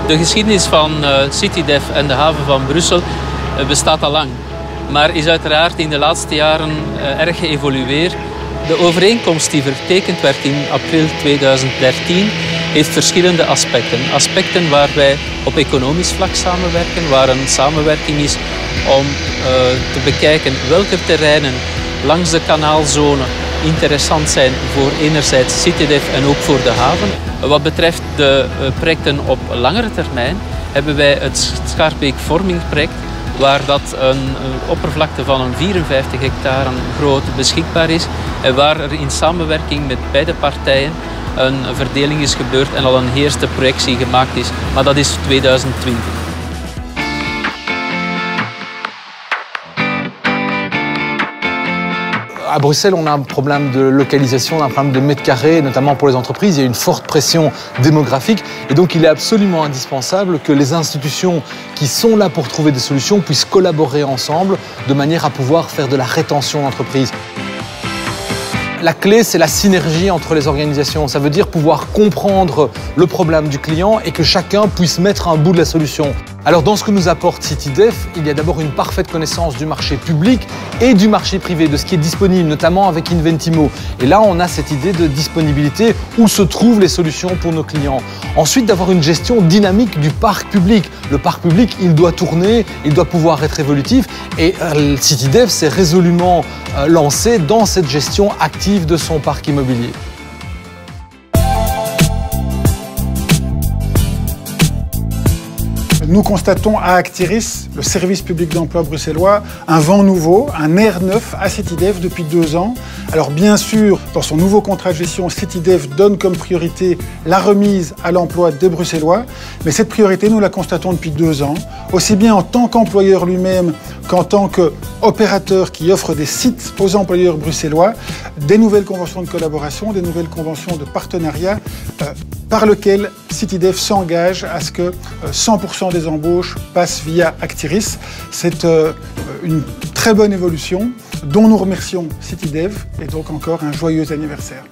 De geschiedenis van CityDev en de haven van Brussel bestaat al lang, maar is uiteraard in de laatste jaren erg geëvolueerd. De overeenkomst die vertekend werd in april 2013 heeft verschillende aspecten. Aspecten waar wij op economisch vlak samenwerken, waar een samenwerking is om te bekijken welke terreinen langs de kanaalzone interessant zijn voor enerzijds CityDev en ook voor de haven. Wat betreft de projecten op langere termijn hebben wij het Schaarbeek-vormingproject, waar dat een oppervlakte van een 54 hectare groot beschikbaar is en waar er in samenwerking met beide partijen een verdeling is gebeurd en al een eerste projectie gemaakt is, maar dat is 2020. À Bruxelles, on a un problème de localisation, on a un problème de mètres carrés, notamment pour les entreprises. Il y a une forte pression démographique et donc il est absolument indispensable que les institutions qui sont là pour trouver des solutions puissent collaborer ensemble de manière à pouvoir faire de la rétention d'entreprises. La clé, c'est la synergie entre les organisations. Ça veut dire pouvoir comprendre le problème du client et que chacun puisse mettre un bout de la solution. Alors dans ce que nous apporte CityDev, il y a d'abord une parfaite connaissance du marché public et du marché privé, de ce qui est disponible, notamment avec Inventimo. Et là, on a cette idée de disponibilité où se trouvent les solutions pour nos clients. Ensuite, d'avoir une gestion dynamique du parc public. Le parc public, il doit tourner, il doit pouvoir être évolutif. Et CityDev s'est résolument lancé dans cette gestion active de son parc immobilier. Nous constatons à Actiris, le service public d'emploi bruxellois, un vent nouveau, un air neuf à CityDev depuis 2 ans. Alors bien sûr, dans son nouveau contrat de gestion, CityDev donne comme priorité la remise à l'emploi des Bruxellois. Mais cette priorité, nous la constatons depuis 2 ans, aussi bien en tant qu'employeur lui-même qu'en tant qu'opérateur qui offre des sites aux employeurs bruxellois, des nouvelles conventions de collaboration, des nouvelles conventions de partenariat par lesquelles CityDev s'engage à ce que 100% des embauches passent via Actiris. C'est une très bonne évolution dont nous remercions CityDev et donc encore un joyeux anniversaire.